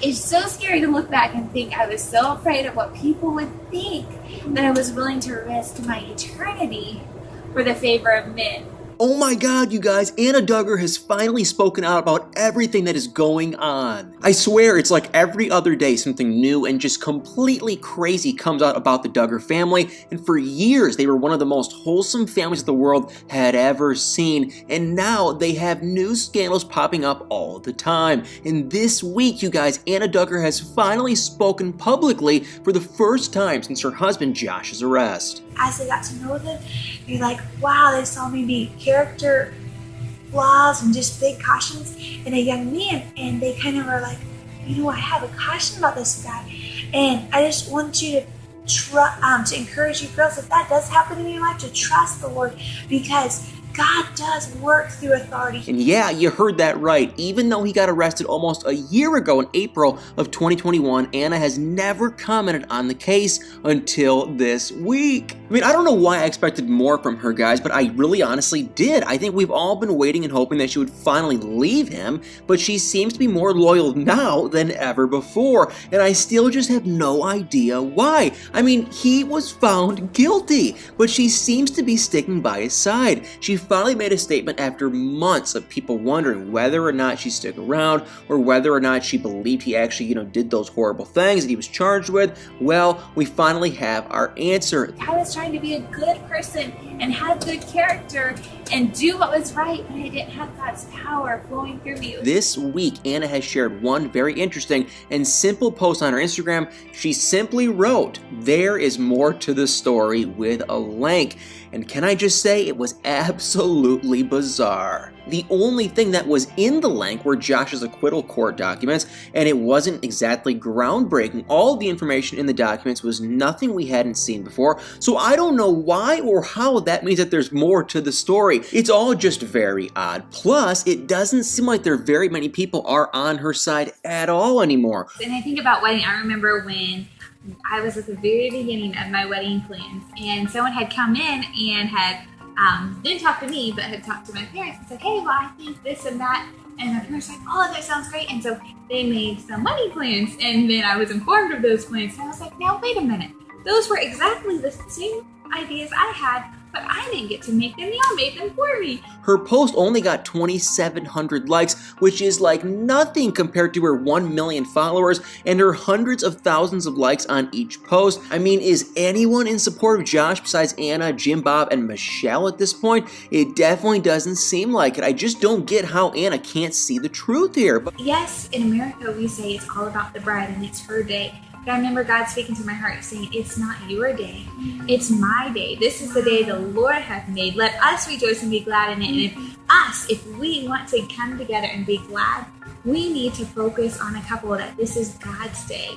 It's so scary to look back and think I was so afraid of what people would think that I was willing to risk my eternity for the favor of men. Oh my god, you guys, Anna Duggar has finally spoken out about everything that is going on. I swear it's like every other day something new and just completely crazy comes out about the Duggar family, and for years they were one of the most wholesome families the world had ever seen, and now they have new scandals popping up all the time. And this week, you guys, Anna Duggar has finally spoken publicly for the first time since her husband Josh's arrest. As they got to know them, they're like, wow, they saw maybe character flaws and just big cautions in a young man. And they kind of were like, you know, I have a caution about this guy. And I just want you to encourage you girls, if that does happen in your life, to trust the Lord, because God does work through authority. And yeah, you heard that right. Even though he got arrested almost a year ago in April of 2021, Anna has never commented on the case until this week. I mean, I don't know why I expected more from her, guys, but I really honestly did. I think we've all been waiting and hoping that she would finally leave him, but she seems to be more loyal now than ever before, and I still just have no idea why. I mean, he was found guilty, but she seems to be sticking by his side. She finally made a statement after months of people wondering whether or not she'd stick around or whether or not she believed he actually, did those horrible things that he was charged with. Well, we finally have our answer. I was trying to be a good person and have good character and do what was right, but I didn't have God's power flowing through me. This week, Anna has shared one very interesting and simple post on her Instagram. She simply wrote, "There is more to the story," with a link. And can I just say, it was absolutely bizarre. The only thing that was in the link were Josh's acquittal court documents, and it wasn't exactly groundbreaking. All the information in the documents was nothing we hadn't seen before, so I don't know why or how that means that there's more to the story. It's all just very odd. Plus, it doesn't seem like there are very many people are on her side at all anymore. And I think about wedding, I remember when I was at the very beginning of my wedding plans, and someone had come in and had didn't talk to me, but had talked to my parents and said, hey, well, I think this and that. And my parents were like, oh, that sounds great. And so they made some wedding plans, and then I was informed of those plans. And I was like, now, wait a minute. Those were exactly the same ideas I had, but I didn't get to make them. Y'all made them for me. Her post only got 2,700 likes, which is like nothing compared to her 1 million followers and her hundreds of thousands of likes on each post. I mean, is anyone in support of Josh besides Anna, Jim Bob, and Michelle at this point? It definitely doesn't seem like it. I just don't get how Anna can't see the truth here. But yes, in America, we say it's all about the bride and it's her day. But I remember God speaking to my heart saying, it's not your day, it's my day. This is the day the Lord hath made. Let us rejoice and be glad in it. And if we want to come together and be glad, we need to focus on a couple that this is God's day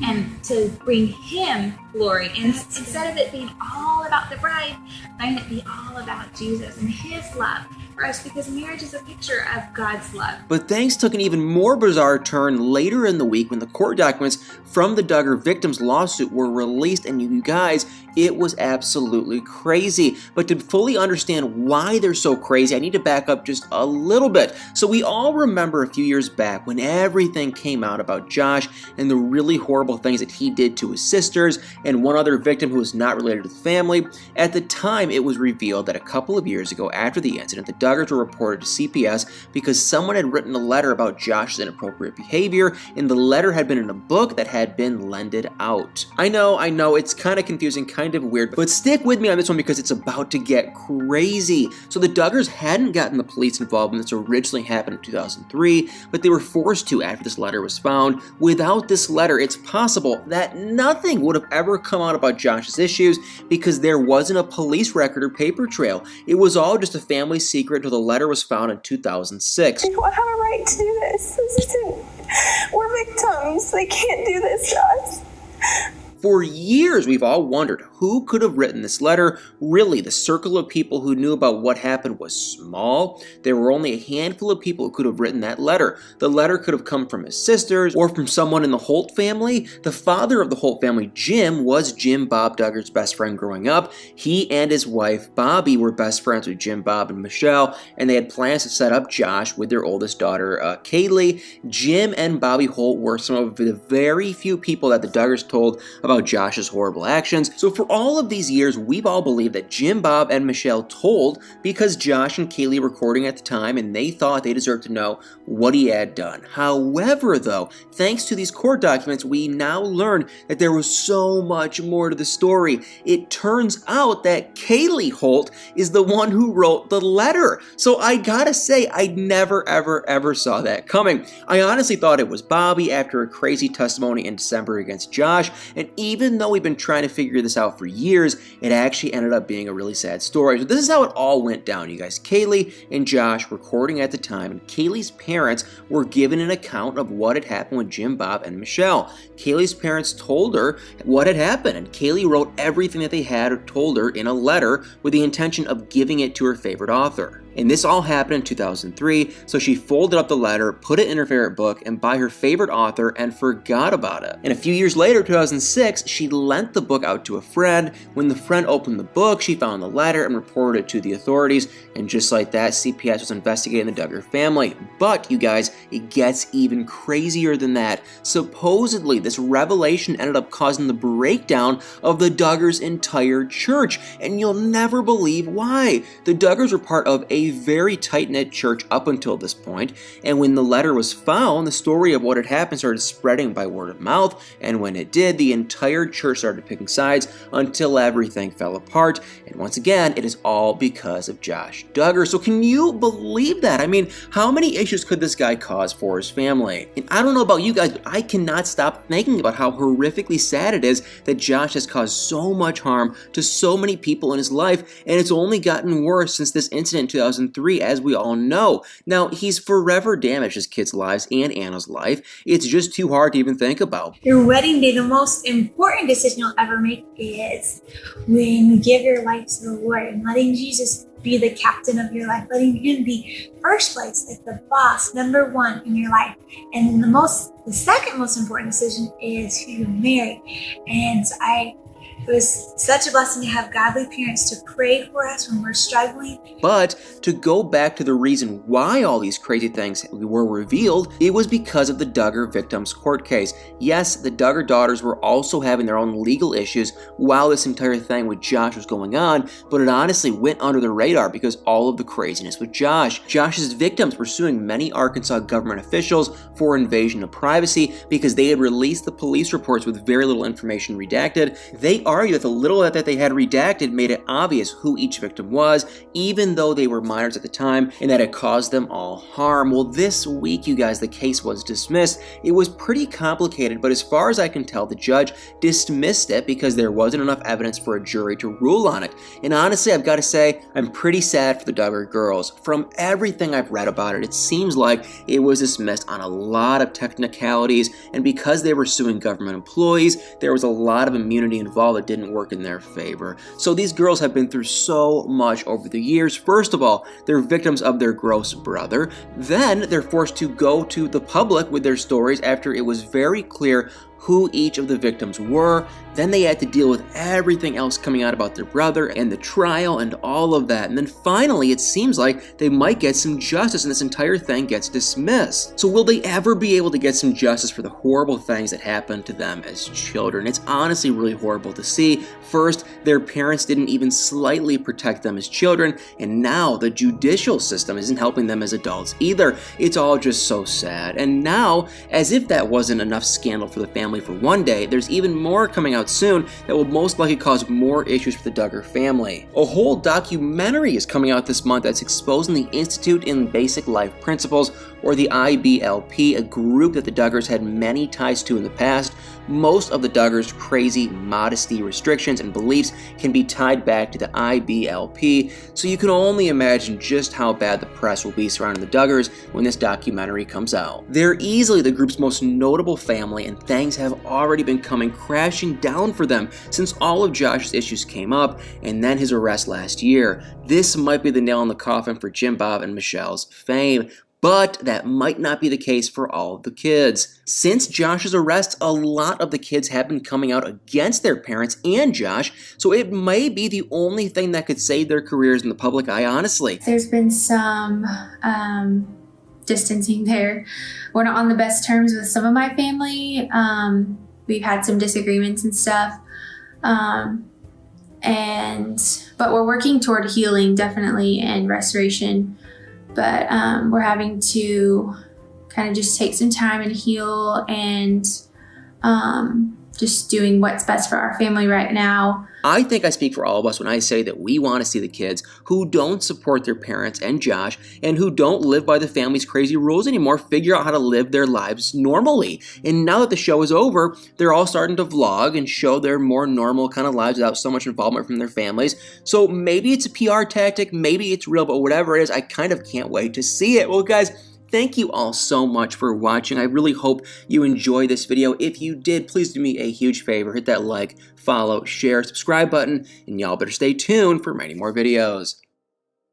and to bring Him glory. And instead of it being all about the bride, let it be all about Jesus and His love for us, because marriage is a picture of God's love. But things took an even more bizarre turn later in the week when the court documents from the Duggar victims' lawsuit were released, and you guys, it was absolutely crazy. But to fully understand why they're so crazy, I need to back up just a little bit. So we all remember a few years back when everything came out about Josh and the really horrible things that he did to his sisters and one other victim who was not related to the family. At the time, it was revealed that a couple of years ago after the incident, the Duggars were reported to CPS because someone had written a letter about Josh's inappropriate behavior, and the letter had been in a book that had been lended out. I know, it's kind of confusing, kind of weird, but stick with me on this one because it's about to get crazy. So the Duggars hadn't gotten the police involved when this originally happened in 2003, but they were forced to after this letter was found. Without this letter, it's possible that nothing would have ever come out about Josh's issues because there wasn't a police record or paper trail. It was all just a family secret until the letter was found in 2006. They don't have a right to do this. We're victims. They can't do this to us. For years, we've all wondered who could have written this letter. Really, the circle of people who knew about what happened was small. There were only a handful of people who could have written that letter. The letter could have come from his sisters or from someone in the Holt family. The father of the Holt family, Jim, was Jim Bob Duggar's best friend growing up. He and his wife, Bobby, were best friends with Jim Bob and Michelle, and they had plans to set up Josh with their oldest daughter, Kaylee. Jim and Bobby Holt were some of the very few people that the Duggars told about Josh's horrible actions. So for all of these years, we've all believed that Jim, Bob, and Michelle told because Josh and Kaylee were courting at the time and they thought they deserved to know what he had done. However, though, thanks to these court documents, we now learn that there was so much more to the story. It turns out that Kaylee Holt is the one who wrote the letter. So I gotta say, I never, ever saw that coming. I honestly thought it was Bobby after a crazy testimony in December against Josh, and even though we've been trying to figure this out for years, it actually ended up being a really sad story. So this is how it all went down, you guys. Kaylee and Josh were courting at the time, and Kaylee's parents were given an account of what had happened with Jim, Bob, and Michelle. Kaylee's parents told her what had happened, and Kaylee wrote everything that they had told her in a letter with the intention of giving it to her favorite author. And this all happened in 2003, so she folded up the letter, put it in her favorite book, and by her favorite author, and forgot about it. And a few years later, 2006, she lent the book out to a friend. When the friend opened the book, she found the letter and reported it to the authorities, and just like that, CPS was investigating the Duggar family. But, you guys, it gets even crazier than that. Supposedly, this revelation ended up causing the breakdown of the Duggars' entire church, and you'll never believe why. The Duggars were part of a very tight-knit church up until this point, and when the letter was found, the story of what had happened started spreading by word of mouth, and when it did, the entire church started picking sides until everything fell apart, and once again, it is all because of Josh Duggar. So can you believe that? I mean, how many issues could this guy cause for his family? And I don't know about you guys, but I cannot stop thinking about how horrifically sad it is that Josh has caused so much harm to so many people in his life, and it's only gotten worse since this incident in 2003, as we all know. Now, he's forever damaged his kids' lives and Anna's life. It's just too hard to even think about. Your wedding day, the most important decision you'll ever make is when you give your life to the Lord and letting Jesus be the captain of your life, letting him be first place, like the boss, number one in your life. And the second most important decision is who you marry. And it was such a blessing to have godly parents to pray for us when we're struggling. But to go back to the reason why all these crazy things were revealed, it was because of the Duggar victims' court case. Yes, the Duggar daughters were also having their own legal issues while this entire thing with Josh was going on, but it honestly went under the radar because all of the craziness with Josh. Josh's victims were suing many Arkansas government officials for invasion of privacy because they had released the police reports with very little information redacted. They argue that the little that they had redacted made it obvious who each victim was, even though they were minors at the time, and that it caused them all harm. Well, this week, you guys, the case was dismissed. It was pretty complicated, but as far as I can tell, the judge dismissed it because there wasn't enough evidence for a jury to rule on it. And honestly, I've got to say, I'm pretty sad for the Duggar girls. From everything I've read about it, it seems like it was dismissed on a lot of technicalities, and because they were suing government employees, there was a lot of immunity involved that didn't work in their favor. So these girls have been through so much over the years. First of all, they're victims of their gross brother. Then they're forced to go to the public with their stories after it was very clear who each of the victims were. Then they had to deal with everything else coming out about their brother and the trial and all of that. And then finally, it seems like they might get some justice and this entire thing gets dismissed. So will they ever be able to get some justice for the horrible things that happened to them as children? It's honestly really horrible to see. First, their parents didn't even slightly protect them as children, and now the judicial system isn't helping them as adults either. It's all just so sad. And now, as if that wasn't enough scandal for the family for one day, there's even more coming out soon that will most likely cause more issues for the Duggar family. A whole documentary is coming out this month that's exposing the Institute in Basic Life Principles, or the IBLP, a group that the Duggars had many ties to in the past. Most of the Duggars' crazy modesty restrictions and beliefs can be tied back to the IBLP, so you can only imagine just how bad the press will be surrounding the Duggars when this documentary comes out. They're easily the group's most notable family, and thanks things have already been coming crashing down for them since all of Josh's issues came up and then his arrest last year. This might be the nail in the coffin for Jim Bob and Michelle's fame. But that might not be the case for all of the kids. Since Josh's arrest, a lot of the kids have been coming out against their parents and Josh, so it may be the only thing that could save their careers in the public eye, honestly. There's been some distancing there. We're not on the best terms with some of my family. We've had some disagreements and stuff. But we're working toward healing, definitely, and restoration. But we're having to kind of just take some time and heal and just doing what's best for our family right now. I think I speak for all of us when I say that we want to see the kids who don't support their parents and Josh and who don't live by the family's crazy rules anymore figure out how to live their lives normally. And now that the show is over, they're all starting to vlog and show their more normal kind of lives without so much involvement from their families. So maybe it's a PR tactic, maybe it's real, but whatever it is, I kind of can't wait to see it. Well, guys, thank you all so much for watching. I really hope you enjoyed this video. If you did, please do me a huge favor. Hit that like, follow, share, subscribe button, and y'all better stay tuned for many more videos.